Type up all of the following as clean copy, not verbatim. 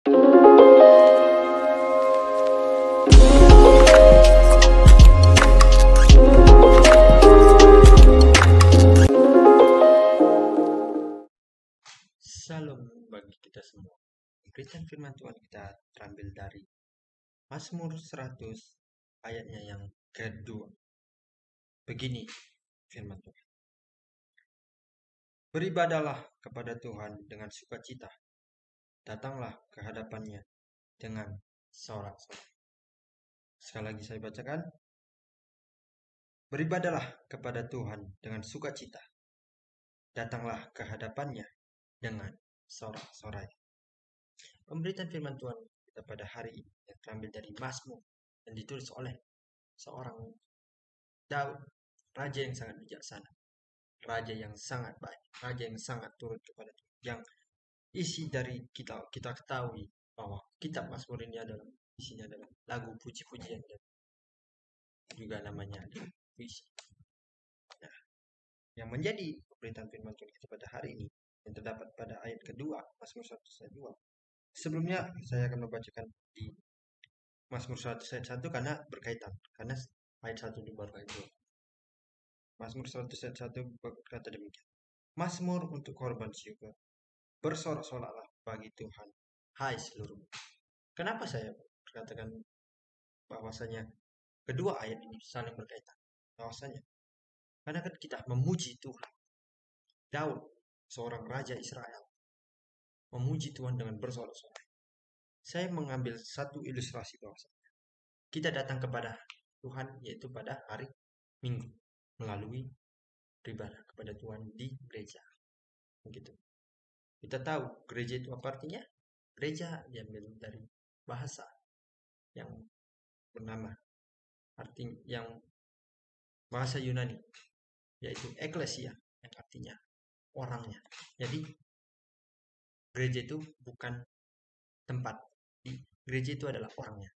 Salam bagi kita semua. Berikan firman Tuhan kita terambil dari Mazmur 100 ayatnya yang kedua. Begini firman Tuhan. Beribadahlah kepada Tuhan dengan sukacita. Datanglah ke hadapannya dengan sorak-sorai. Sekali lagi saya bacakan. Beribadahlah kepada Tuhan dengan sukacita. Datanglah ke hadapannya dengan sorak-sorai. Pemberitaan firman Tuhan kita pada hari ini yang terambil dari Mazmur dan ditulis oleh seorang Daud, raja yang sangat bijaksana, raja yang sangat baik, raja yang sangat turut kepada Tuhan. Yang isi dari kita ketahui bahwa kitab Mazmur ini adalah isinya adalah lagu puji-pujian dan juga namanya puisi. Nah, yang menjadi pemberitaan firman Tuhan kita pada hari ini yang terdapat pada ayat kedua Mazmur 1 ayat 2. Sebelumnya saya akan membacakan di Mazmur 100 ayat 1 karena berkaitan, karena ayat 1 di bawah ayat 2. Mazmur 100 ayat 1 berkata demikian. Mazmur untuk korban syukur. Bersorak-soraklah bagi Tuhan, hai seluruh. Kenapa saya berkatakan bahwasanya kedua ayat ini saling berkaitan? Bahwasanya karena kan kita memuji Tuhan. Daud, seorang raja Israel, memuji Tuhan dengan bersorak-sorak. Saya mengambil satu ilustrasi bahwasanya kita datang kepada Tuhan yaitu pada hari Minggu melalui beribadah kepada Tuhan di gereja. Begitu. Kita tahu gereja itu apa artinya? Gereja diambil dari bahasa yang bernama yang bahasa Yunani yaitu eklesia yang artinya orangnya. Jadi gereja itu bukan tempat. Gereja itu adalah orangnya.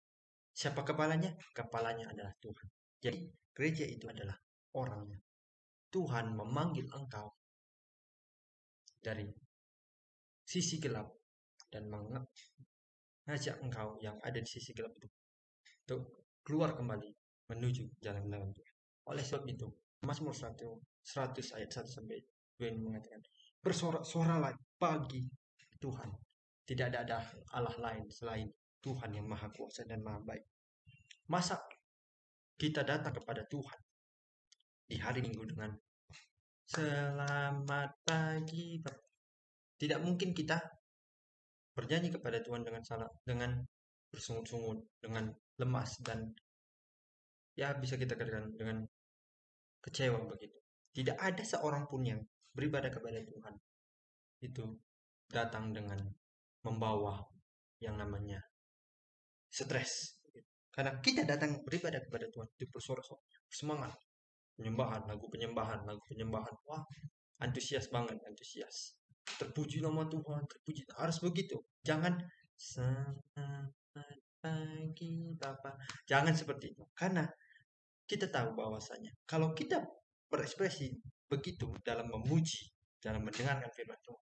Siapa kepalanya? Kepalanya adalah Tuhan. Jadi gereja itu adalah orangnya. Tuhan memanggil engkau dari sisi gelap dan mengajak engkau yang ada di sisi gelap itu untuk keluar kembali menuju jalan-jalan Tuhan. Oleh sebab itu, Mazmur 100 ayat 1 sampai 2 ini mengatakan, bersorak-soraklah bagi Tuhan. Tidak ada Allah lain selain Tuhan yang maha kuasa dan maha baik. Masa kita datang kepada Tuhan di hari Minggu dengan selamat pagi Bapak. Tidak mungkin kita bernyanyi kepada Tuhan dengan bersungut-sungut, dengan lemas dan ya bisa kita katakan dengan kecewa begitu. Tidak ada seorang pun yang beribadah kepada Tuhan itu datang dengan membawa yang namanya stres. Karena kita datang beribadah kepada Tuhan itu bersorak-sorak, semangat, lagu penyembahan. Wah, antusias banget, antusias. Terpuji nama Tuhan, terpuji. Harus begitu. Jangan selamat pagi Bapak. Jangan seperti itu. Karena kita tahu bahwasanya kalau kita berekspresi begitu dalam memuji, dalam mendengarkan firman Tuhan,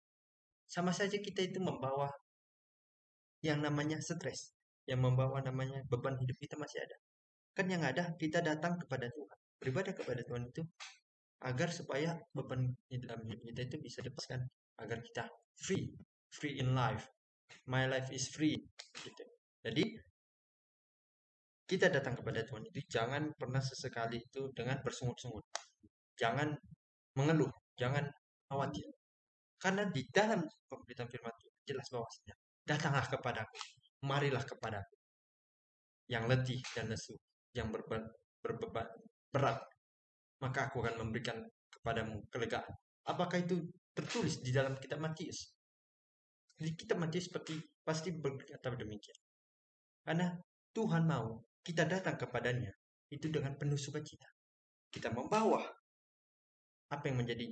sama saja kita itu membawa yang namanya stres, yang membawa namanya beban hidup kita masih ada. Kan yang ada kita datang kepada Tuhan, beribadah kepada Tuhan itu agar supaya beban dalam hidup kita itu bisa dilepaskan, agar kita free in life. My life is free gitu. Jadi kita datang kepada Tuhan itu jangan pernah sesekali itu dengan bersungut-sungut. Jangan mengeluh, jangan khawatir. Karena di dalam pemberitaan firman Tuhan jelas bahwasanya datanglah kepadaku, marilah kepadaku yang letih dan lesu, yang berbeban berat, maka aku akan memberikan kepadamu kelegaan. Apakah itu tertulis di dalam kitab Matius? Di kitab Matius pasti berkata demikian. Karena Tuhan mau kita datang kepadanya itu dengan penuh sukacita. Kita membawa apa yang menjadi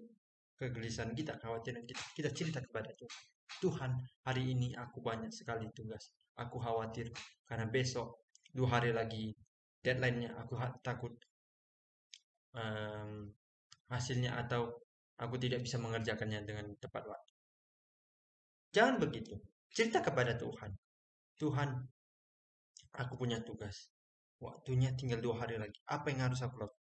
kegelisahan kita, kekhawatiran kita. Kita cerita kepada Tuhan. Tuhan, hari ini aku banyak sekali tugas. Aku khawatir karena besok 2 hari lagi deadline-nya. Aku takut hasilnya atau aku tidak bisa mengerjakannya dengan tepat waktu. Jangan begitu. Cerita kepada Tuhan. Tuhan, aku punya tugas. Waktunya tinggal 2 hari lagi. Apa yang harus aku lakukan?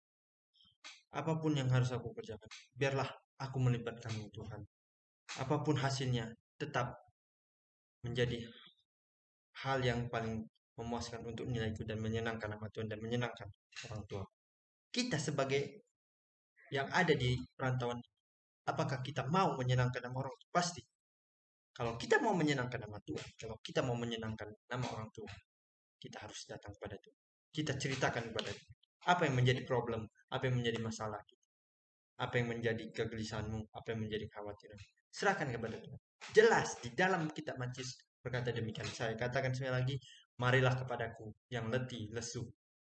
Apapun yang harus aku kerjakan, biarlah aku melibatkanmu Tuhan. Apapun hasilnya, tetap menjadi hal yang paling memuaskan untuk nilaiku dan menyenangkan nama Tuhan dan menyenangkan orang tua. Kita sebagai yang ada di perantauan, apakah kita mau menyenangkan nama orang tua? Pasti. Kalau kita mau menyenangkan nama Tuhan, kalau kita mau menyenangkan nama orang tua, kita harus datang kepada Tuhan. Kita ceritakan kepada Tuhan. Apa yang menjadi problem, apa yang menjadi masalah kita, apa yang menjadi kegelisahanmu, apa yang menjadi kekhawatiran. Serahkan kepada Tuhan. Jelas di dalam kitab Mazmur berkata demikian. Saya katakan sekali lagi, marilah kepadaku yang letih, lesu,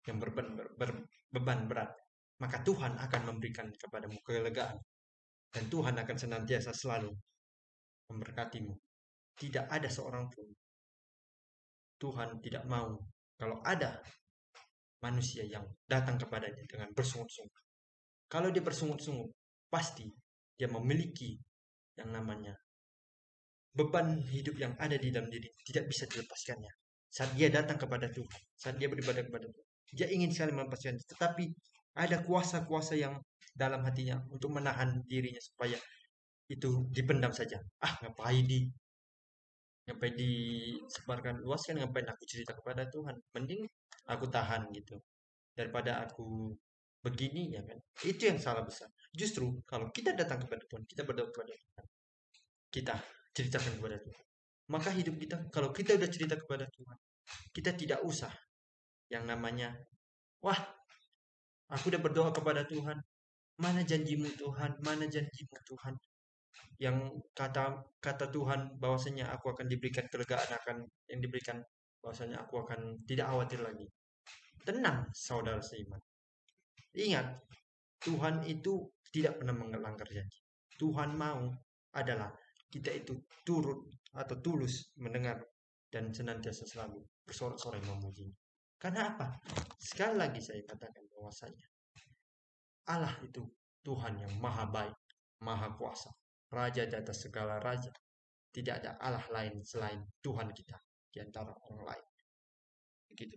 yang berbeban berat. Maka Tuhan akan memberikan kepadamu kelegaan. Dan Tuhan akan senantiasa selalu memberkatimu. Tidak ada seorang pun Tuhan tidak mau kalau ada manusia yang datang kepadanya dengan bersungut-sungut. Kalau dia bersungut-sungut, pasti dia memiliki yang namanya beban hidup yang ada di dalam diri, tidak bisa dilepaskannya. Saat dia datang kepada Tuhan, saat dia beribadah kepada Tuhan, dia ingin sekali melepaskannya, tetapi ada kuasa-kuasa yang dalam hatinya untuk menahan dirinya supaya itu dipendam saja. Ngapain disebarkan luas kan, ngapain aku cerita kepada Tuhan, mending aku tahan gitu daripada aku begini, ya kan. Itu yang salah besar. Justru kalau kita datang kepada Tuhan, kita berdoa kepada Tuhan, kita ceritakan kepada Tuhan, maka hidup kita, kalau kita udah cerita kepada Tuhan, kita tidak usah yang namanya, wah, aku udah berdoa kepada Tuhan, mana janjimu Tuhan, mana janjimu Tuhan, yang kata Tuhan bahwasanya aku akan diberikan kelegaan, akan yang diberikan bahwasanya aku akan tidak khawatir lagi. Tenang saudara seiman, ingat, Tuhan itu tidak pernah melanggar janji. Tuhan mau adalah kita itu turut atau tulus mendengar dan senantiasa selalu bersorak-sorai memuji. Karena apa? Sekali lagi saya katakan bahwasanya Allah itu Tuhan yang maha baik, maha kuasa, Raja di atas segala raja. Tidak ada Allah lain selain Tuhan kita di antara orang lain. Begitu.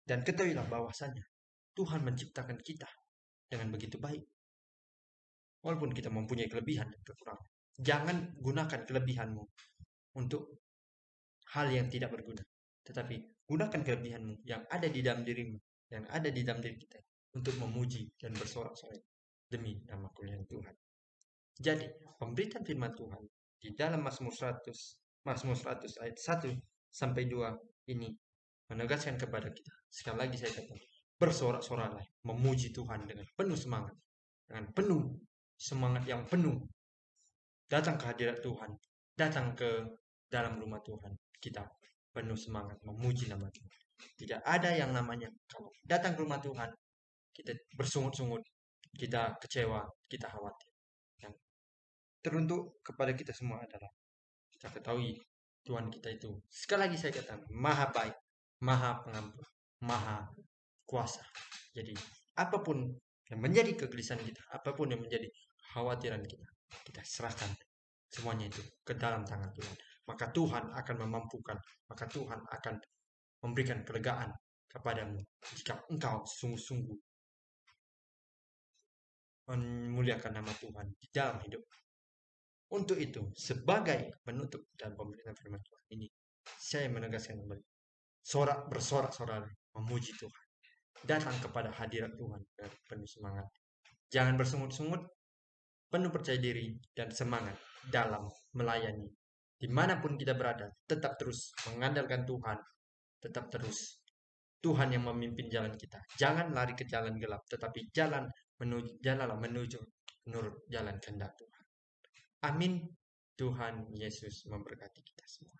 Dan ketahuilah bahwasanya Tuhan menciptakan kita dengan begitu baik. Walaupun kita mempunyai kelebihan dan kekurangan, jangan gunakan kelebihanmu untuk hal yang tidak berguna. Tetapi gunakan kelebihanmu yang ada di dalam dirimu, yang ada di dalam diri kita, untuk memuji dan bersorak-sorai demi nama kemuliaan Tuhan. Jadi, pemberitaan firman Tuhan di dalam Mazmur 100 ayat 1 sampai 2 ini menegaskan kepada kita. Sekali lagi saya katakan, bersorak-soraklah, memuji Tuhan dengan penuh semangat, dengan penuh semangat yang penuh. Datang ke hadirat Tuhan, datang ke dalam rumah Tuhan, kita penuh semangat memuji nama Tuhan. Tidak ada yang namanya kalau datang ke rumah Tuhan kita bersungut-sungut, kita kecewa, kita khawatir. Yang teruntuk kepada kita semua adalah kita ketahui Tuhan kita itu, sekali lagi saya katakan, maha baik, maha pengampun, maha kuasa. Jadi apapun yang menjadi kegelisahan kita, apapun yang menjadi khawatiran kita serahkan semuanya itu ke dalam tangan Tuhan. Maka Tuhan akan memampukan, maka Tuhan akan memberikan kelegaan kepadamu jika engkau sungguh-sungguh memuliakan nama Tuhan di dalam hidup. Untuk itu, sebagai penutup dan pemberitaan firman Tuhan ini, saya menegaskan kembali, bersorak-sorai memuji Tuhan. Datang kepada hadirat Tuhan dengan penuh semangat. Jangan bersungut-sungut, penuh percaya diri dan semangat dalam melayani. Dimanapun kita berada, tetap terus mengandalkan Tuhan, tetap terus Tuhan yang memimpin jalan kita. Jangan lari ke jalan gelap, tetapi jalanlah menuju menurut jalan kehendak Tuhan. Amin. Tuhan Yesus memberkati kita semua.